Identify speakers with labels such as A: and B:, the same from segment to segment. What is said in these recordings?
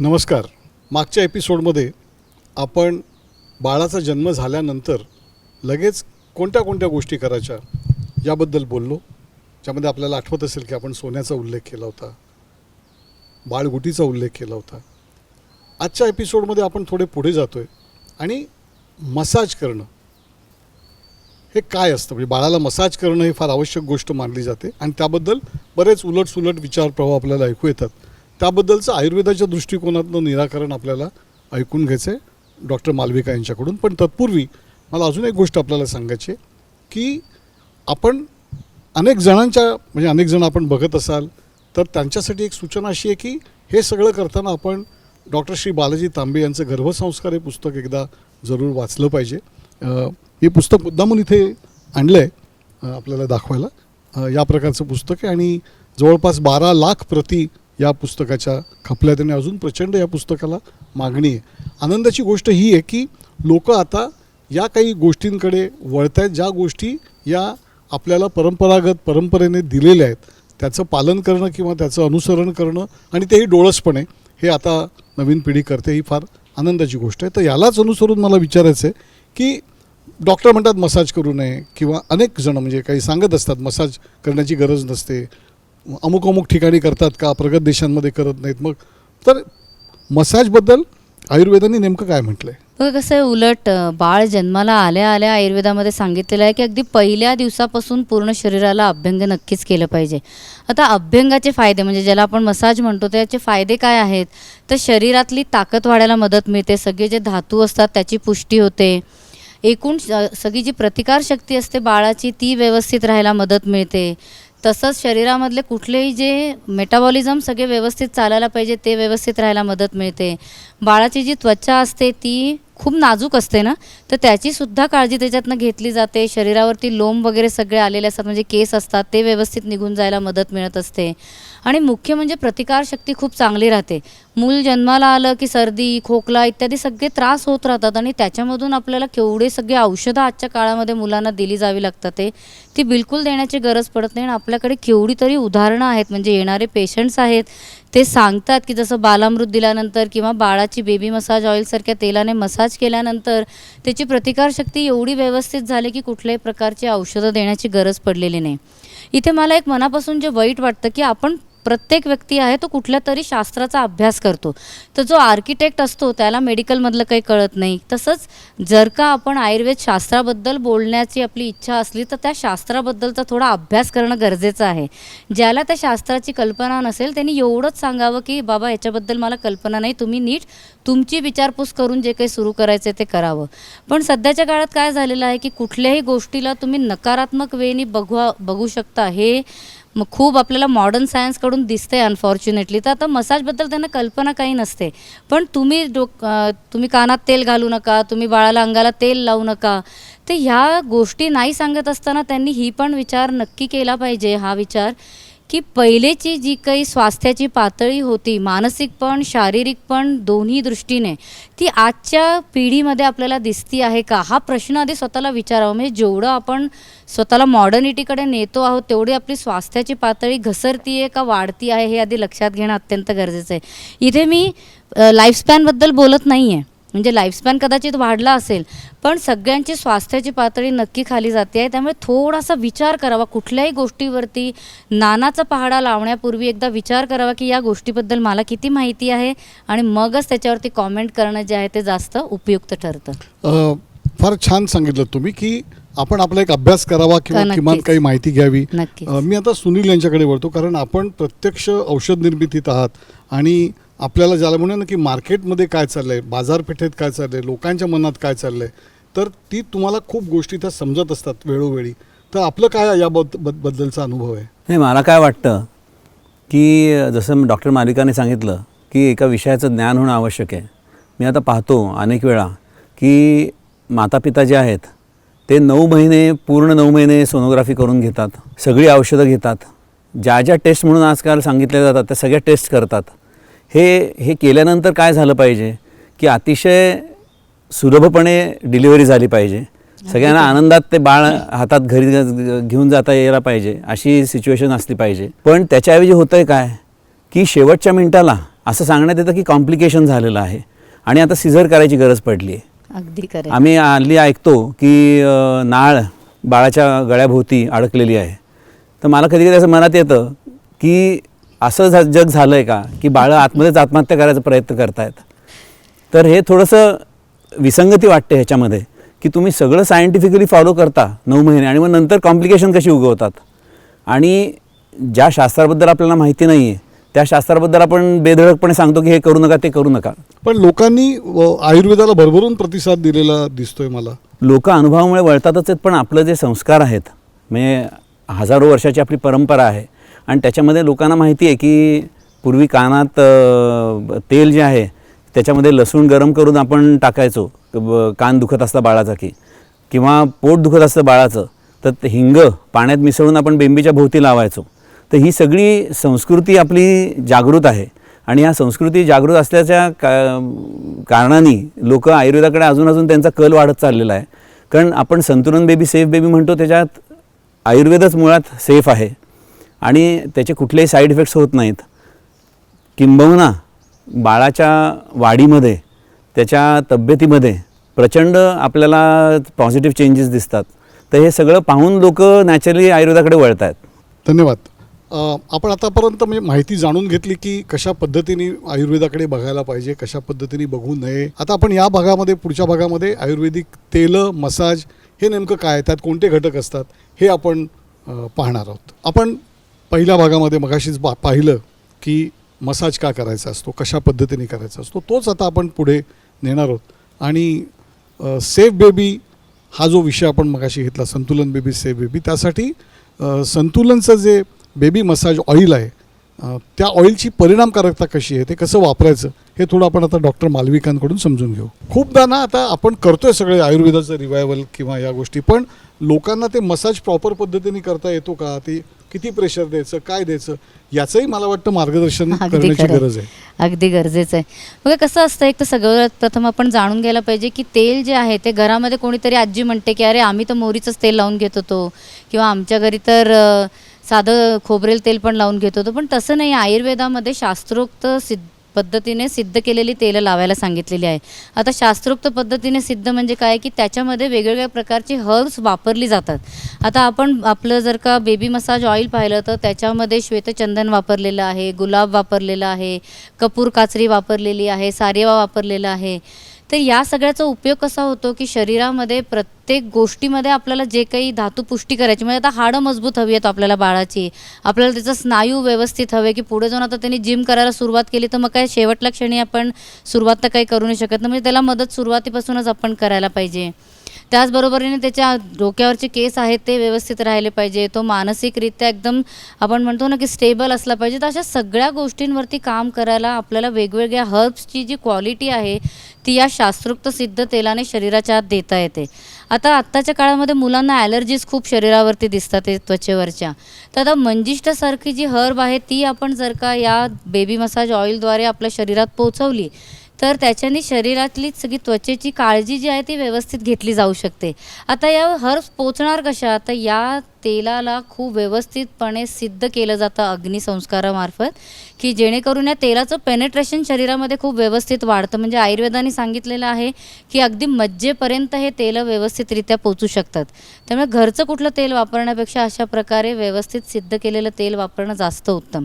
A: नमस्कार. मागच्या एपिसोडमध्ये आपण बाळाचा जन्म झाल्यानंतर लगेच कोणत्या कोणत्या गोष्टी करायच्या याबद्दल बोललो, ज्यामध्ये आपल्याला आठवत असेल की आपण सोन्याचा उल्लेख केला होता, बाळगुटीचा उल्लेख केला होता. आजच्या एपिसोडमध्ये आपण थोडे पुढे जातो आहे आणि मसाज करणं हे काय असतं, म्हणजे बाळाला मसाज करणं हे फार आवश्यक गोष्ट मानली जाते आणि त्याबद्दल बरेच उलटसुलट विचार प्रवाह आपल्याला ऐकू येतात. त्याबद्दलचं आयुर्वेदाच्या दृष्टिकोनातनं निराकरण आपल्याला ऐकून घ्यायचं आहे डॉक्टर मालविका यांच्याकडून. पण तत्पूर्वी मला अजून एक गोष्ट आपल्याला सांगायची आहे की आपण अनेक जण आपण बघत असाल तर त्यांच्यासाठी एक सूचना अशी आहे की हे सगळं करताना आपण डॉक्टर श्री बालाजी तांबे यांचं गर्भसंस्कार हे पुस्तक एकदा जरूर वाचलं पाहिजे. हे पुस्तक मुद्दामून इथे आणलं आहे आपल्याला दाखवायला. या प्रकारचं पुस्तक आहे आणि जवळपास 12 लाख प्रती या पुस्तकाच्या खपल्यात आणि अजून प्रचंड या पुस्तकाला मागणी आहे. आनंदाची गोष्ट ही आहे की लोक आता या काही गोष्टींकडे वळत आहेत, ज्या गोष्टी या आपल्याला परंपरेने दिलेल्या आहेत त्याचं पालन करणं किंवा त्याचं अनुसरण करणं आणि तेही डोळसपणे हे आता नवीन पिढी करते. ही फार आनंदाची गोष्ट आहे. तर यालाच अनुसरून मला विचारायचं आहे की डॉक्टर म्हणतात मसाज करू नये किंवा अनेक जण म्हणजे काही सांगत असतात मसाज करण्याची गरज नसते, अमुक ठिकाणी करतात का, प्रगत देशांमध्ये करत नाहीत. मग तर मसाजबद्दल आयुर्वेदाने नेमकं काय म्हटलं आहे?
B: बघा कसं आहे, उलट बाळ जन्माला आल्या आल्या आयुर्वेदामध्ये सांगितलेलं आहे की अगदी पहिल्या दिवसापासून पूर्ण शरीराला अभ्यंग नक्कीच केलं पाहिजे. आता अभ्यंगाचे फायदे म्हणजे ज्याला आपण मसाज म्हणतो त्याचे फायदे काय आहेत, तर शरीरातली ताकद वाढायला मदत मिळते, सगळे जे धातू असतात त्याची पुष्टी होते, एकूण सगळी जी प्रतिकारशक्ती असते बाळाची ती व्यवस्थित राहायला मदत मिळते. तसंच शरीरामधले कुठलेही जे मेटाबॉलिझम सगळे व्यवस्थित चालायला पाहिजे ते व्यवस्थित राहायला मदत मिळते. बाळाची जी त्वचा असते ती खूप नाजूक असते ना, तर त्याचीसुद्धा काळजी त्याच्यातनं घेतली जाते. शरीरावरती लोम वगैरे सगळे आलेले असतात म्हणजे केस असतात ते व्यवस्थित निघून जायला मदत मिळत असते. आणि मुख्य म्हणजे प्रतिकारशक्ती खूप चांगली राहते. मूल जन्माला आलं की सर्दी, खोकला इत्यादी सगळे त्रास होत राहतात आणि त्याच्यामधून आपल्याला केवढे सगळे औषधं आजच्या काळामध्ये मुलांना दिली जावी लागतात. ती बिलकुल देण्याची गरज पडत नाही. आणि आपल्याकडे केवढी तरी उदाहरणं आहेत, म्हणजे येणारे पेशंट्स आहेत ते सांगतात की जसं बालामृत दिल्यानंतर किंवा बाळाची बेबी मसाज ऑइलसारख्या तेलाने मसाज केल्यानंतर त्याची प्रतिकारशक्ती एवढी व्यवस्थित झाली की कुठल्याही प्रकारची औषधं देण्याची गरज पडलेली नाही. इथे मला एक मनापासून जे वाईट वाटतं की आपण प्रत्येक व्यक्ती आहे तो कुठल्या तरी शास्त्राचा अभ्यास करतो, तर जो आर्किटेक्ट असतो त्याला मेडिकलमधलं काही कळत नाही. तसंच जर का आपण आयुर्वेद शास्त्राबद्दल बोलण्याची आपली इच्छा असली तर त्या शास्त्राबद्दलचा थोडा अभ्यास करणं गरजेचं आहे. ज्याला त्या शास्त्राची कल्पना नसेल त्यांनी एवढंच सांगावं की बाबा याच्याबद्दल मला कल्पना नाही, तुम्ही नीट तुमची विचारपूस करून जे काही सुरू करायचं ते करावं. पण सध्याच्या काळात काय झालेलं आहे की कुठल्याही गोष्टीला तुम्ही नकारात्मक वेने बघू शकता, हे मग खूप आपल्याला मॉडर्न सायन्सकडून दिसतंय अनफॉर्च्युनेटली. तर आता मसाजबद्दल त्यांना कल्पना काही नसते, पण तुम्ही कानात तेल घालू नका, तुम्ही बाळाला अंगाला तेल लावू नका. तर ह्या गोष्टी नाही सांगत असताना त्यांनी ही पण विचार नक्की केला पाहिजे, हा विचार की पहिलेची जी काही स्वास्थ्याची पातळी होती मानसिक पण शारीरिक पण दोन्ही दृष्टीने ती आजच्या पिढीमध्ये आपल्याला दिसती आहे का, हा प्रश्न आधी स्वतःला विचारावा. म्हणजे जेवढं आपण स्वतःला मॉडर्निटीकडे नेतो आहोत तेवढी आपली स्वास्थ्याची पातळी घसरती आहे का वाढती आहे हे आधी लक्षात घेणं अत्यंत गरजेचं आहे. इथे मी लाईफस्पॅनबद्दल बोलत नाही आहे, म्हणजे लाईफस्पॅन कदाचित वाढला असेल पण सगळ्यांची स्वास्थ्याची पातळी नक्की खाली जाते आहे. त्यामुळे थोडासा विचार करावा, कुठल्याही गोष्टीवरती नानाचा पहाडा लावण्यापूर्वी एकदा विचार करावा की या गोष्टीबद्दल मला किती माहिती आहे आणि मगच त्याच्यावरती कॉमेंट करणं जे आहे ते जास्त उपयुक्त ठरतं.
A: फार छान सांगितलं तुम्ही की आपण आपला एक अभ्यास करावा किंवा किमान काही माहिती घ्यावी. मी आता सुनील यांच्याकडे वळतो, कारण आपण प्रत्यक्ष औषध निर्मितीत आहात आणि आपल्याला ज्याला म्हणून की मार्केटमध्ये काय चाललं आहे, बाजारपेठेत काय चाललं आहे, लोकांच्या मनात काय चाललं आहे, तर ती तुम्हाला खूप गोष्टी त्या समजत असतात वेळोवेळी. तर आपलं काय याबद्दलचा अनुभव आहे?
C: नाही, मला काय वाटतं की जसं डॉक्टर मालिकाने सांगितलं की एका विषयाचं ज्ञान होणं आवश्यक आहे. मी आता पाहतो अनेक वेळा की मातापिता जे आहेत ते 9 महिने सोनोग्राफी करून घेतात, सगळी औषधं घेतात, ज्या टेस्ट म्हणून आजकाल सांगितल्या जातात त्या सगळ्या टेस्ट करतात. हे केल्यानंतर काय झालं पाहिजे की अतिशय सुलभपणे डिलिव्हरी झाली पाहिजे, सगळ्यांना आनंदात ते बाळ हातात घरी घेऊन जाता यायला पाहिजे, अशी सिच्युएशन असली पाहिजे. पण त्याच्याऐवजी होतंय काय की शेवटच्या मिनिटाला असं सांगण्यात येतं की कॉम्प्लिकेशन झालेलं आहे आणि आता सिझर करायची गरज पडली आहे.
B: अगदी खरं.
C: आम्ही हल्ली ऐकतो की नाळ बाळाच्या गळ्याभोवती अडकलेली आहे. तर मला कधी कधी असं मनात येतं की असं जग झालं आहे का की बाळं आतमध्येच आत्महत्या करायचा प्रयत्न करतायत. तर हे थोडंसं विसंगती वाटते ह्याच्यामध्ये की तुम्ही सगळं सायंटिफिकली फॉलो करता 9 महिने आणि मग नंतर कॉम्प्लिकेशन कशी उगवतात. आणि ज्या शास्त्राबद्दल आपल्याला माहिती नाही आहे त्या शास्त्राबद्दल आपण बेधडकपणे सांगतो की हे करू नका ते करू नका.
A: पण लोकांनी आयुर्वेदाला भरभरून प्रतिसाद दिलेला दिसतोय मला.
C: लोक अनुभवामुळे वळतातच आहेत, पण आपलं जे संस्कार आहेत म्हणजे हजारो वर्षाची आपली परंपरा आहे आणि त्याच्यामध्ये लोकांना माहिती आहे की पूर्वी कानात तेल जे आहे त्याच्यामध्ये लसूण गरम करून आपण टाकायचो कान दुखत असता बाळाचा किंवा पोट दुखत असतं बाळाचं तर हिंग पाण्यात मिसळून आपण बेंबीच्या भोवती लावायचो. तर ही सगळी संस्कृती आपली जागृत आहे आणि ह्या संस्कृती जागृत असल्याच्या कारणाने लोक आयुर्वेदाकडे अजून त्यांचा कल वाढत चाललेला आहे. कारण आपण संतुलन बेबी सेफ बेबी म्हणतो, त्याच्यात आयुर्वेदच मुळात सेफ आहे आणि त्याचे कुठलेही साईड इफेक्ट्स होत नाहीत. किंबहुना बाळाच्या वाढीमध्ये त्याच्या तब्येतीमध्ये प्रचंड आपल्याला पॉझिटिव्ह चेंजेस दिसतात. तर हे सगळं पाहून लोक नॅचरली आयुर्वेदाकडे वळत आहेत.
A: धन्यवाद. आपण आतापर्यंत म्हणजे माहिती जाणून घेतली की कशा पद्धतीने आयुर्वेदाकडे बघायला पाहिजे, कशा पद्धतीने बघू नये. आता आपण या भागामध्ये पुढच्या भागामध्ये आयुर्वेदिक तेलं मसाज हे नेमकं काय, त्यात कोणते घटक असतात हे आपण पाहणार आहोत. आपण पहिल्या भागामध्ये मगाशीच पाहिलं की मसाज का करायचा असतो, कशा पद्धतीने करायचा असतो, तोच आता आपण पुढे नेणार आहोत. आणि सेफ बेबी हा जो विषय आपण मगाशी घेतला, संतुलन बेबी सेफ बेबी, त्यासाठी संतुलनचं जे बेबी मसाज ऑइल आहे त्या ऑइलची परिणामकारकता कशी आहे, ते कसं वापरायचं हे थोडं आपण आता डॉक्टर मालविकांकडून समजून घेऊ. खूपदा ना आता आपण करतोय सगळे आयुर्वेदाचं रिवायवल किंवा या गोष्टी, पण लोकांना ते मसाज प्रॉपर पद्धतीने करता येतो का, ते किती प्रेशर द्यायचं, काय द्यायचं, याचंही मला वाटतं मार्गदर्शन करण्याची गरज आहे.
B: अगदी गरजेचं आहे. बघा कसं असतं, एक तर सगळ्यात प्रथम आपण जाणून घ्यायला पाहिजे की तेल जे आहे ते घरामध्ये कोणीतरी आजी म्हणते की अरे आम्ही तर मोहरीचंच तेल लावून घेत होतो किंवा आमच्या घरी तर साधं खोबरेल तेल पण लावून घेत होतो. पण तसं नाही. आयुर्वेदामध्ये शास्त्रोक्त पद्धतीने सिद्ध केलेली तेलं लावायला सांगितलेली आहे. आता शास्त्रोक्त पद्धतीने सिद्ध म्हणजे काय की त्याच्यामध्ये वेगवेगळ्या प्रकारची हर्ब्स वापरली जातात. आता आपण आपलं जर का बेबी मसाज ऑइल पाहिलं तर त्याच्यामध्ये श्वेतचंदन वापरलेलं आहे, गुलाब वापरलेला आहे, कपूर काचरी वापरलेली आहे, सारेवा वापरलेला आहे. तर या सगळ्याचा उपयोग कसा होतो की शरीरामध्ये प्रत्येक गोष्टीमध्ये आपल्याला जे काही धातू पुष्टी करायची, म्हणजे आता हाडं मजबूत हवी आहेत आपल्याला बाळाची, आपल्याला त्याचा स्नायू व्यवस्थित हवे की पुढे जाऊन आता त्यांनी जिम करायला सुरुवात केली तर मग काय शेवटल्या क्षणी आपण सुरुवात तर काही करू नाही शकत ना, म्हणजे त्याला मदत सुरुवातीपासूनच आपण करायला पाहिजे. त्याचबरोबरीने त्याच्या डोक्यावरचे केस आहेत ते व्यवस्थित राहिले पाहिजे, तो मानसिकरित्या एकदम आपण म्हणतो ना की स्टेबल असला पाहिजे. तर अशा सगळ्या गोष्टींवरती काम करायला आपल्याला वेगवेगळ्या हर्ब्सची जी क्वालिटी आहे ती या शास्त्रोक्त सिद्ध तेलाने शरीराच्या आत देता येते. आता आत्ताच्या काळामध्ये मुलांना ॲलर्जीज खूप शरीरावरती दिसतात ते त्वचेवरच्या. तर आता मंजिष्ठासारखी जी हर्ब आहे ती आपण जर का या बेबी मसाज ऑइलद्वारे आपल्या शरीरात पोचवली तर त्याच्याने शरीरातली सगळी त्वचेची काळजी जी आहे ती व्यवस्थित घेतली जाऊ शकते. आता या हर्ब्स पोचणार कशा, तर या तेलाला खूप व्यवस्थितपणे सिद्ध केलं जातं अग्निसंस्कारामार्फत की जेणेकरून या तेलाचं पेनेट्रेशन शरीरामध्ये खूप व्यवस्थित वाढतं. म्हणजे आयुर्वेदाने सांगितलेलं आहे की अगदी मज्जेपर्यंत हे तेलं व्यवस्थितरित्या पोचू शकतात. त्यामुळे घरचं कुठलं तेल वापरण्यापेक्षा अशा प्रकारे व्यवस्थित सिद्ध केलेलं तेल वापरणं जास्त उत्तम.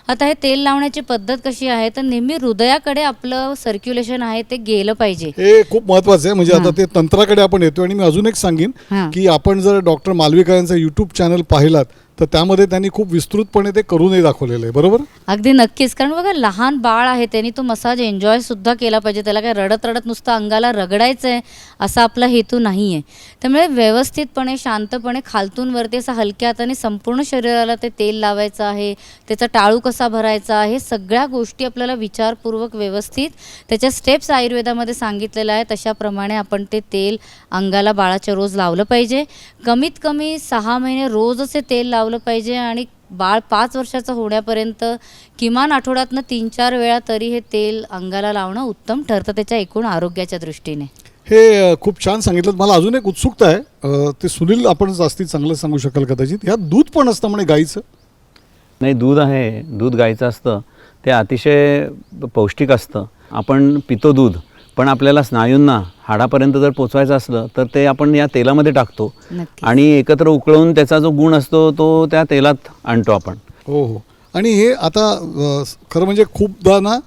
B: आता हे तेल लावण्याची पद्धत कशी आहे तर नेहमी हृदयाकडे आपलं सर्क्युलेशन आहे ते गेलं पाहिजे.
A: हे खूप महत्वाचं आहे. म्हणजे आता ते तंत्राकडे आपण येतो आणि मी अजून एक सांगेन की आपण जर डॉक्टर मालविका यांचा यूट्यूब चॅनल पाहिलात तर त्यामध्ये त्यांनी खूप विस्तृतपणे ते करूनही दाखवलेलं आहे. बरोबर,
B: अगदी नक्कीच. कारण बघा लहान बाळ आहे त्यांनी तो मसाज एन्जॉय सुद्धा केला पाहिजे. त्याला काय रडत रडत नुसतं अंगाला रगडायचं आहे असा आपला हेतू नाही आहे. त्यामुळे व्यवस्थितपणे शांतपणे खालतून वरती असं हलक्या हाताने संपूर्ण शरीराला ते तेल लावायचं आहे. त्याचा टाळू कसा भरायचा आहे सगळ्या गोष्टी आपल्याला विचारपूर्वक व्यवस्थित त्याच्या स्टेप्स आयुर्वेदामध्ये सांगितलेल्या आहेत तशाप्रमाणे आपण ते तेल अंगाला बाळाच्या रोज लावलं पाहिजे. कमीत कमी 6 महिने रोजच हे तेल लावलं पाहिजे आणि बाळ 5 वर्षाचं होण्यापर्यंत किमान आठवड्यातनं 3-4 वेळा तरी हे तेल अंगाला लावणं उत्तम ठरतं त्याच्या एकूण आरोग्याच्या दृष्टीने.
A: हे खूप छान सांगितलं. मला अजून एक उत्सुकता आहे, ते सुनील आपण जास्ती चांगलं सांगू शकाल कदाचित. ह्यात दूध पण असतं म्हणे गाईचं?
C: नाही, दूध आहे, दूध गाईचं असतं. ते अतिशय पौष्टिक असतं. आपण पितो दूध, पण आपल्याला स्नायूंना हाडापर्यंत जर पोचवायचं असलं तर ते आपण या तेलामध्ये टाकतो
B: नक्की.
C: आणि एकत्र उकळून त्याचा जो गुण असतो तो त्या तेलात आणतो आपण.
A: हो हो. आणि हे आता खरं म्हणजे खूपदा ना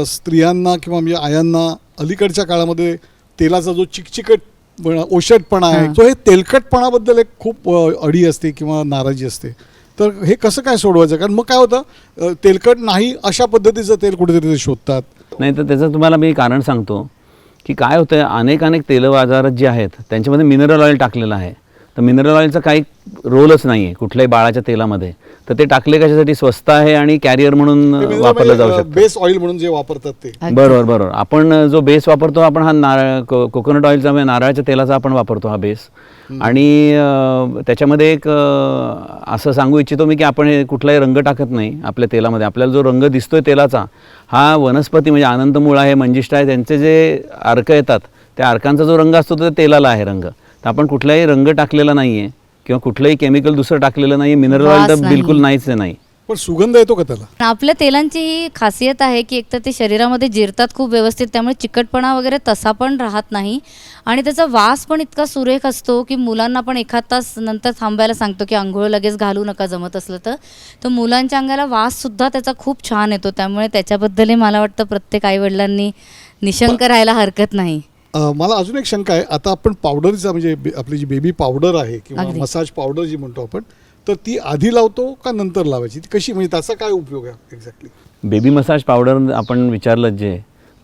A: स्त्रियांना किंवा म्हणजे आयांना अलीकडच्या काळामध्ये तेलाचा जो चिकचिकट ओशटपणा आहे,
B: हां.
A: तो हे तेलकटपणाबद्दल एक खूप अडी असते किंवा नाराजी असते. तर हे कसं काय सोडवायचं? कारण मग काय होतं, तेलकट नाही अशा पद्धतीचं तेल कुठेतरी ते शोधतात.
C: नाही तर त्याचं तुम्हाला मी कारण सांगतो की काय होतं, अनेक तेल बाजारात जे आहेत त्यांच्यामध्ये मिनरल ऑइल टाकलेलं आहे. तर मिनरल ऑइलचा काही रोलच नाही आहे कुठल्याही बाळाच्या तेलामध्ये. तर ते टाकले कशासाठी? स्वस्त आहे आणि कॅरियर म्हणून वापरलं जाऊ शकतं.
A: बेस ऑइल म्हणून जे वापरतात ते.
B: अगदी.
C: बरोबर. आपण जो बेस वापरतो, आपण हा कोकोनट ऑइलचा म्हणजे नारळाच्या तेलाचा आपण वापरतो हा बेस. आणि त्याच्यामध्ये एक असं सांगू इच्छितो मी की आपण हे कुठलाही रंग टाकत नाही आपल्या तेलामध्ये. आपल्याला जो रंग दिसतोय तेलाचा, हा वनस्पती म्हणजे अनंतमूळ आहे, मंजिष्ठा आहे, त्यांचे जे अर्क येतात त्या अर्कांचा जो रंग असतो तो तेलाला आहे रंग. तर आपण कुठलाही रंग टाकलेला नाही आहे किंवा कुठलंही केमिकल दुसरं टाकलेलं नाही. मिनरल ऑइल
B: वास
C: तर
B: नाही.
C: बिलकुल नाहीच नाही.
A: पण सुगंध येतो का त्याला?
B: आपल्या तेलांची ही खासियत आहे की एकतर ते शरीरामध्ये जिरतात खूप व्यवस्थित, त्यामुळे चिकटपणा वगैरे तसा पण राहत नाही. आणि त्याचा वास पण इतका सुरेख असतो की मुलांना पण एखाद तास नंतर थांबायला सांगतो की आंघोळ लगेच घालू नका जमत असलं तर मुलांच्या अंगाला वाससुद्धा त्याचा खूप छान येतो. त्यामुळे त्याच्याबद्दलही मला वाटतं प्रत्येक आईवडिलांनी निशंक राहायला हरकत नाही.
A: मला अजून एक शंका आहे. आता आपण पावडरचा म्हणजे आपली जी बेबी पावडर आहे किंवा
B: अगदी.
A: मसाज पावडर जी म्हणतो आपण, तर ती आधी लावतो का नंतर लावायची? ती कशी, म्हणजे त्याचा काय उपयोग आहे एक्झॅक्टली?
C: बेबी मसाज पावडर आपण विचारलं जे,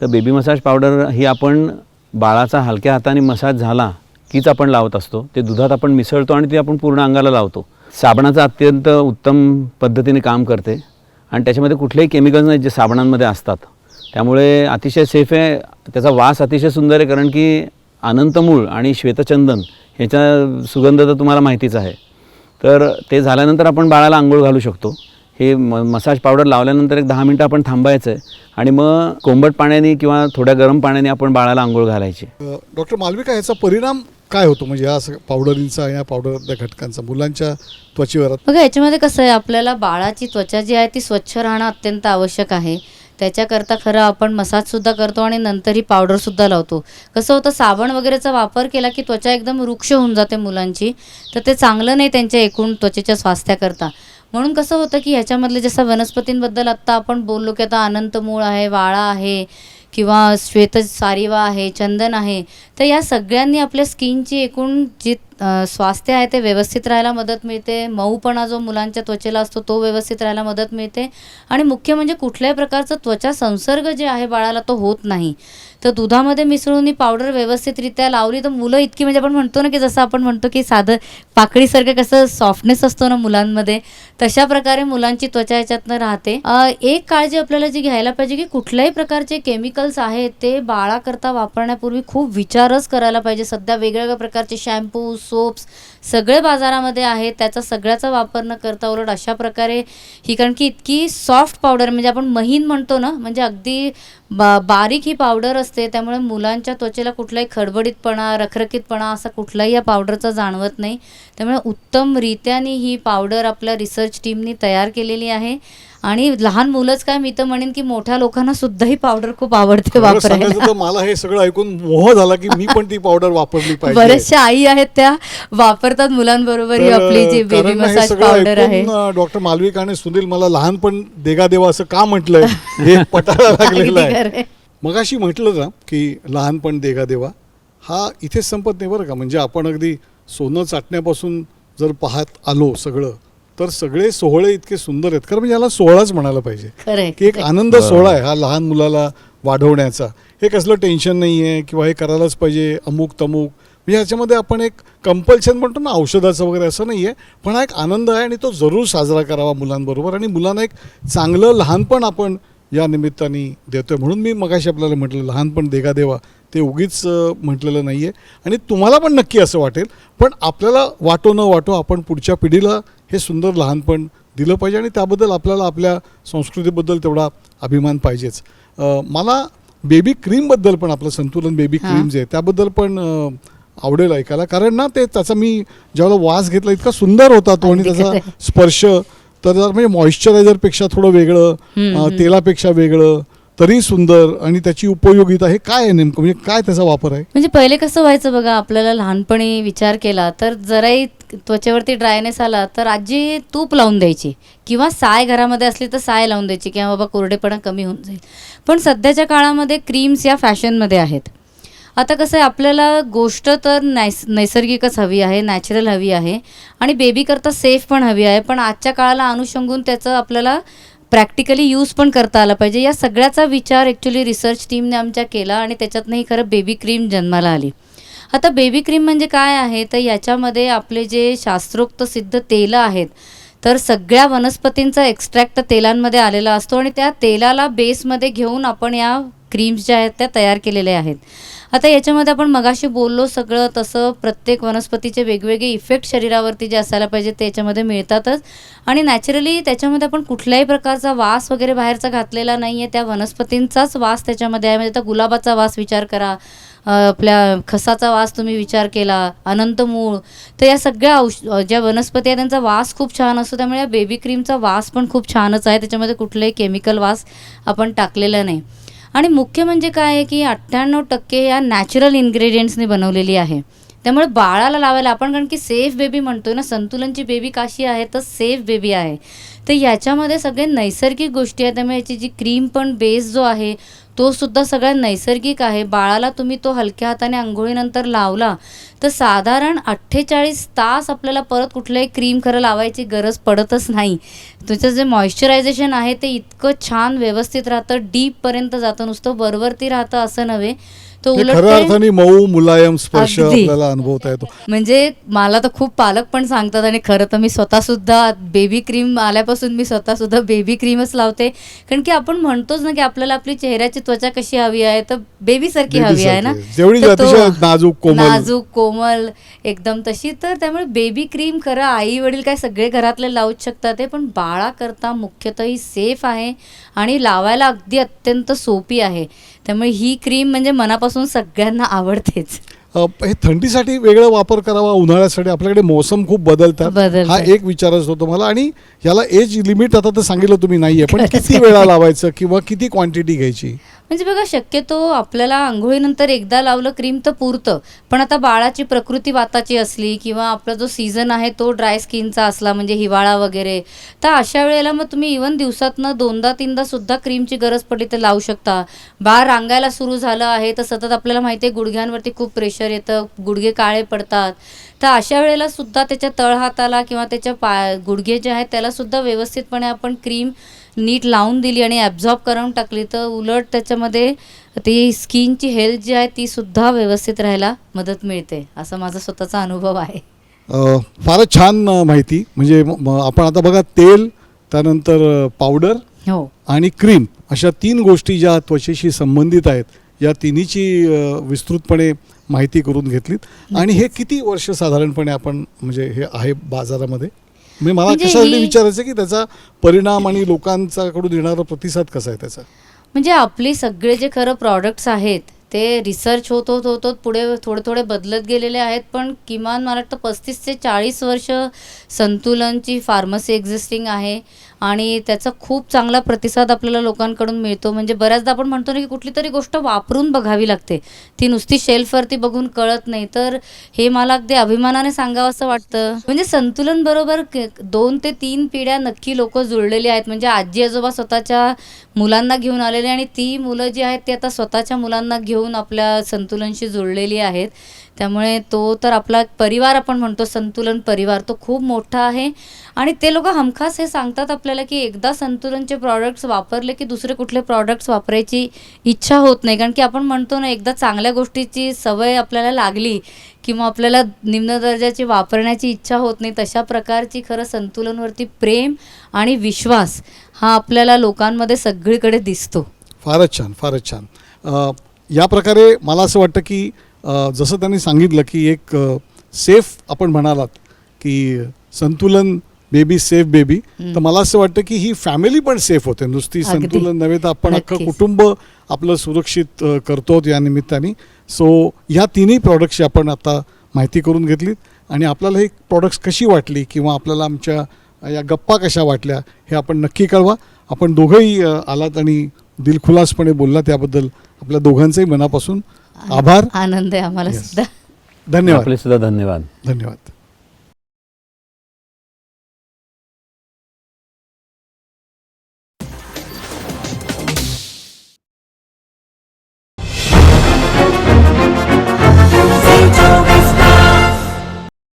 C: तर बेबी मसाज पावडर ही आपण बाळाचा हलक्या हाताने मसाज झाला कीच आपण लावत असतो. ते दुधात आपण मिसळतो आणि ती आपण पूर्ण अंगाला लावतो. साबणाचं अत्यंत उत्तम पद्धतीने काम करते आणि त्याच्यामध्ये कुठलेही केमिकल्स नाहीत जे साबणांमध्ये असतात. त्यामुळे अतिशय सेफ आहे. त्याचा वास अतिशय सुंदर आहे, कारण की अनंतमूळ आणि श्वेतचंदन ह्याचा सुगंध तर तुम्हाला माहितीच आहे. तर ते झाल्यानंतर आपण बाळाला आंघोळ घालू शकतो. हे मसाज पावडर लावल्यानंतर एक 10 मिनटं आपण थांबायचं आहे आणि मग कोंबट पाण्याने किंवा थोड्या गरम पाण्याने आपण बाळाला आंघोळ घालायची.
A: डॉक्टर मालविका, याचा परिणाम काय होतो म्हणजे या पावडरींचा, या पावडरच्या घटकांचा मुलांच्या त्वचेवर?
B: बघा, याच्यामध्ये कसं आहे, आपल्याला बाळाची त्वचा जी आहे ती स्वच्छ राहणं अत्यंत आवश्यक आहे. त्याच्याकरता खरं आपण मसाजसुद्धा करतो आणि नंतर ही पावडरसुद्धा लावतो. कसं होतं, साबण वगैरेचा वापर केला की त्वचा एकदम रुक्ष होऊन जाते मुलांची, तर ते चांगलं नाही त्यांच्या एकूण त्वचेच्या स्वास्थ्याकरता. म्हणून कसं होतं की ह्याच्यामधले जसं वनस्पतींबद्दल आत्ता आपण बोललो की आता अनंतमूळ आहे, वाळा आहे किंवा श्वेत सारिवा आहे, चंदन आहे, तर या सगळ्यांनी आपल्या स्किनची एकूण जी स्वास्थ्य आहे ते व्यवस्थित राहायला मदत मिळते. मऊपणा जो मुलांच्या त्वचेला असतो तो व्यवस्थित राहायला मदत मिळते. आणि मुख्य म्हणजे कुठल्याही प्रकारचा त्वचा संसर्ग जे आहे बाळाला तो होत नाही. तर दुधामध्ये मिसळून ही पावडर व्यवस्थितरित्या लावली तर मुलं इतकी, म्हणजे आपण म्हणतो ना की जसं आपण म्हणतो की साधं पाकडीसारखं कसं सॉफ्टनेस असतो ना मुलांमध्ये, तशा प्रकारे मुलांची त्वचा याच्यातनं राहते. एक काळजी आपल्याला जी घ्यायला पाहिजे की कुठल्याही प्रकारचे केमिकल्स आहेत ते बाळाकरता वापरण्यापूर्वी खूप विचारच करायला पाहिजे. सध्या वेगवेगळ्या प्रकारचे शॅम्पू, सोप्स सगळे बाजारामध्ये आहेत, त्याचा सगळ्याचा वापर न करता उलट अशा प्रकारे ही, कारण की इतकी सॉफ्ट पावडर, म्हणजे आपण महीन म्हणतो ना, म्हणजे अगदी बारीक ही पावडर असते. त्यामुळे मुलांच्या त्वचेला कुठलाही खडबडीतपणा, रखरखीतपणा असा कुठलाही या पावडरचा जाणवत नाही. त्यामुळे उत्तमरित्याने ही पावडर आपल्या रिसर्च टीमनी तयार केलेली आहे. आणि लहान मुलंच काय, मी तर म्हणेन की मोठ्या लोकांना सुद्धा ही पावडर खूप आवडते
A: खरं सांगायचं
B: वापरायला.
A: तर मला हे सगळं ऐकून मोह झाला की मी पण ती पावडर वापरली पाहिजे.
B: बऱ्याचशा आई आहेत त्या वापरतात मुलांबरोबर ही आपली जी बेबी
A: कारण हे
B: मसाज
A: सगळं
B: पावडर आहे.
A: ऐकून डॉक्टर मालविका आणि सुनील मला लहानपण देगा देवा असं का म्हटलंय हे पटायला लागलेलं
B: अगदी
A: आहे.
B: खरंय.
A: मगाशी म्हटलं ना की लहानपण देगा देवा हा इथेच संपत नाही बरं का. म्हणजे आपण अगदी सोनं चाटण्यापासून जर पाहत आलो सगळं, तर सगळे सोहळे इतके सुंदर आहेत. कारण म्हणजे याला सोहळाच म्हणायला पाहिजे
B: खरंय.
A: की एक आनंद सोहळा आहे हा लहान मुलाला वाढवण्याचा. हे कसलं टेन्शन नाही आहे किंवा हे करायलाच पाहिजे अमुक तमुक, म्हणजे ह्याच्यामध्ये आपण एक कंपल्शन म्हणतो ना औषधाचं वगैरे, असं नाही आहे. पण हा एक आनंद आहे आणि तो जरूर साजरा करावा मुलांबरोबर. आणि मुलांना एक चांगलं लहानपण आपण या निमित्ताने देतोय. म्हणून मी मगाशी आपल्याला म्हटलं लहानपण देगा देवा, ते उगीच म्हटलेलं नाही आहे. आणि तुम्हाला पण नक्की असं वाटेल. पण आपल्याला वाटो न वाटो आपण पुढच्या पिढीला हे सुंदर लहानपण दिलं पाहिजे आणि त्याबद्दल आपल्याला आपल्या संस्कृतीबद्दल तेवढा अभिमान पाहिजेच. मला बेबी क्रीमबद्दल पण, आपलं संतुलन बेबी क्रीम जे आहे त्याबद्दल पण आवडेल ऐकायला. कारण ना ते त्याचा मी ज्यावेळेला वास घेतला इतका सुंदर होता तो आणि त्याचा स्पर्श तर जर म्हणजे मॉइश्चरायझरपेक्षा थोडं वेगळं, तेलापेक्षा वेगळं तरी सुंदर, आणि त्याची उपयोगिता हे काय आहे नेमकं, म्हणजे काय त्याचा वापर आहे?
B: म्हणजे पहिले कसं व्हायचं बघा, आपल्याला लहानपणी विचार केला तर जराही त्वचेवरती ड्रायनेस आला तर आजी तूप लावून द्यायची किंवा साय घरामध्ये असली तर साय लावून द्यायची किंवा बाबा कोरडेपणा कमी होऊन जाईल. पण सध्याच्या काळामध्ये क्रीम्स या फॅशनमध्ये आहेत. आता कसं आहे, आपल्याला गोष्ट तर नैसर्गिकच हवी आहे, नॅचरल हवी आहे आणि बेबीकरता सेफ पण हवी आहे. पण आजच्या काळाला अनुषंगून त्याचं आपल्याला प्रॅक्टिकली यूज पण करता आला पाहिजे. या सगळ्याचा विचार ॲक्च्युली रिसर्च टीमने आमच्या केला आणि त्याच्यातनंही खरं बेबी क्रीम जन्माला आली. आता बेबी क्रीम म्हणजे काय आहे, तर याच्यामध्ये आपले जे शास्त्रोक्त सिद्ध तेलं आहेत, तर सगळ्या वनस्पतींचा एक्स्ट्रॅक्ट तेलांमध्ये आलेला असतो आणि त्या तेलाला बेसमध्ये घेऊन आपण या क्रीम्स ज्या आहेत त्या तयार केलेल्या आहेत. आता याच्यामध्ये आपण मगाशी बोललो सगळं तसं प्रत्येक वनस्पतीचे वेगवेगळे इफेक्ट शरीरावरती जे असायला पाहिजे ते याच्यामध्ये मिळतातच आणि नॅचरली त्याच्यामध्ये आपण कुठल्याही प्रकारचा वास वगैरे बाहेरचा घातलेला नाही आहे. त्या वनस्पतींचाच वास त्याच्यामध्ये आहे. म्हणजे आता गुलाबाचा वास विचार करा, आपल्या खसाचा वास तुम्ही विचार केला, अनंतमूळ, तर या सगळ्या ज्या वनस्पती आहेत त्यांचा वास खूप छान असतो. त्यामुळे या बेबी क्रीमचा वास पण खूप छानच आहे. त्याच्यामध्ये कुठलाही केमिकल वास आपण टाकलेला नाही. आणि मुख्य म्हणजे काय आहे की 98% या नॅचरल इन्ग्रेडियंट्सने बनवलेली आहे. त्यामुळे बाळाला लावायला आपण, कारण की सेफ बेबी म्हणतोय ना, संतुलनची बेबी काशी आहे तर सेफ बेबी आहे. तर याच्यामध्ये सगळे नैसर्गिक गोष्टी आहेत. त्यामुळे याची जी क्रीम पण बेस जो आहे तो सुद्धा सगळा नैसर्गिक आहे. बाळाला तुम्ही तो हलक्या हाताने अंघोळीनंतर लावला तर साधारण 48 तास आपल्याला परत कुठल्याही क्रीम खरं लावायची गरज पडतच नाही. त्याचं जे मॉइश्चरायझेशन आहे ते इतकं छान व्यवस्थित राहतं, डीपपर्यंत जातं, नुसतं वरवरती राहतं असं नव्हे. तो
A: ते
B: उलट
A: खऱ्या
B: ते
A: अर्थाने मऊ मुलायम स्पर्श
B: अगदी.
A: आपल्याला अनुभवता येतो.
B: म्हणजे मला तर खूप पालक पण सांगतात आणि खरं तर मी स्वतःसुद्धा बेबी क्रीम आल्यापासून मी स्वतःसुद्धा बेबी क्रीमच लावते. कारण की आपण म्हणतोच ना की आपल्याला आपली चेहऱ्याची त्वचा कशी हवी आहे, तर बेबीसारखी हवी आहे ना,
A: जेवढी
B: तर
A: अतिशय
B: नाजूक कोमल एकदम तशी. तर त्यामुळे बेबी क्रीम खरं आई वडील काय सगळे घरातले लावूच शकतात ते, पण बाळाकरता मुख्यतः ही सेफ आहे आणि लावायला अगदी अत्यंत सोपी आहे. त्यामुळे ही क्रीम म्हणजे मनापासून सगळ्यांना आवडतेच.
A: हे थंडीसाठी वेगळा वापर करावा, उन्हाळ्यासाठी आपल्याकडे मोसम खूप बदलतात, हा एक विचारच होतो मला. आणि याला एज लिमिट आता तर सांगितलं तुम्ही नाहीये, पण किती वेळा लावायचं किंवा किती क्वांटिटी घ्यायची?
B: म्हणजे बघा, शक्यतो आपल्याला आंघोळीनंतर एकदा लावलं क्रीम तर पुरतं. पण आता बाळाची प्रकृती वाताची असली किंवा आपला जो सीझन आहे तो ड्राय स्किनचा असला, म्हणजे हिवाळा वगैरे, तर अशा वेळेला मग तुम्ही इव्हन दिवसातनं 2दा-3दा सुद्धा क्रीमची गरज पडली तर लावू शकता. बाळ रांगायला सुरू झालं आहे तर सतत आपल्याला माहिती आहे गुडघ्यांवरती खूप प्रेशर येतं, गुडघे काळे पडतात, तर अशा वेळेला सुद्धा त्याच्या तळहाताला किंवा त्याच्या गुडघे जे आहेत त्याला सुद्धा व्यवस्थितपणे आपण क्रीम नीट लावून दिली आणि ॲब्झॉर्ब करून टाकली तर उलट त्याच्यामध्ये ती स्किनची हेल्थ जी आहे ती सुद्धा व्यवस्थित राहायला मदत मिळते, असा माझा स्वतःचा अनुभव आहे.
A: फारच छान माहिती. म्हणजे आपण आता बघा, तेल, त्यानंतर पावडर
B: हो
A: आणि क्रीम, अशा 3 गोष्टी ज्या त्वचेशी संबंधित आहेत, या तिन्हीची विस्तृतपणे माहिती करून घेतलीत. आणि हे किती वर्ष साधारणपणे आपण म्हणजे हे आहे बाजारामध्ये? मला
B: म्हणजे
A: कशासाठी विचारायचं की त्याचा परिणाम आणि लोकांच्याकडून येणारा प्रतिसाद कसा आहे त्याचा?
B: म्हणजे आपले सगळे जे खरं प्रॉडक्ट्स आहेत ते रिसर्च होत पुढे थोडे बदलत गेलेले आहेत. पण किमान मला वाटतं 35 ते 40 वर्ष संतुलनची फार्मसी एक्झिस्टिंग आहे आणि त्याचा खूप चांगला प्रतिसाद आपल्याला लोकांकडून मिळतो. म्हणजे बऱ्याचदा आपण म्हणतो ना की कुठली तरी गोष्ट वापरून बघावी लागते, ती नुसती शेल्फवरती बघून कळत नाही. तर हे मला अगदी अभिमानाने सांगावं असं वाटतं. म्हणजे संतुलन बरोबर 2 ते 3 पिढ्या नक्की लोक जुळलेली आहेत. म्हणजे आजी आजोबा स्वतःच्या मुलांना घेऊन आलेले आणि ती मुलं जी आहेत ती आता स्वतःच्या मुलांना घेऊन आपल्या संतुलनशी जुळलेली आहेत. त्यामुळे तो तर आपला परिवार आपण म्हणतो संतुलन परिवार, तो खूप मोठा आहे. आणि ते लोक हमखास हे सांगतात आपल्याला की एकदा संतुलनचे प्रॉडक्ट्स वापरले की दुसरे कुठले प्रॉडक्ट्स वापरायची इच्छा होत नाही. कारण की आपण म्हणतो ना, एकदा चांगल्या गोष्टीची सवय आपल्याला लागली किंवा आपल्याला निम्न दर्जाची वापरण्याची इच्छा होत नाही. तशा प्रकारची खरं संतुलनवरती प्रेम आणि विश्वास हा आपल्याला लोकांमध्ये सगळीकडे दिसतो.
A: फारच छान, फारच छान. या प्रकारे मला असं वाटतं की जसं त्यांनी सांगितलं की एक सेफ, आपण म्हणालात की संतुलन बेबी सेफ बेबी, तर मला असं वाटतं की ही फॅमिली पण सेफ होते. नुसती संतुलन नव्हे तर आपण अख्खं कुटुंब आपलं सुरक्षित करतो या निमित्ताने. सो ह्या तिन्ही प्रॉडक्ट्सची आपण आता माहिती करून घेतलीत आणि आपल्याला ही प्रॉडक्ट्स कशी वाटली किंवा आपल्याला आमच्या या गप्पा कशा वाटल्या हे आपण नक्की कळवा. आपण दोघंही आलात आणि दिलखुलासपणे बोलला त्याबद्दल आपल्या दोघांचंही मनापासून आभार.
B: आनंद आहे आम्हाला
A: Yes.
B: सुद्धा.
A: धन्यवाद.
C: आपले सुद्धा धन्यवाद.
A: धन्यवाद.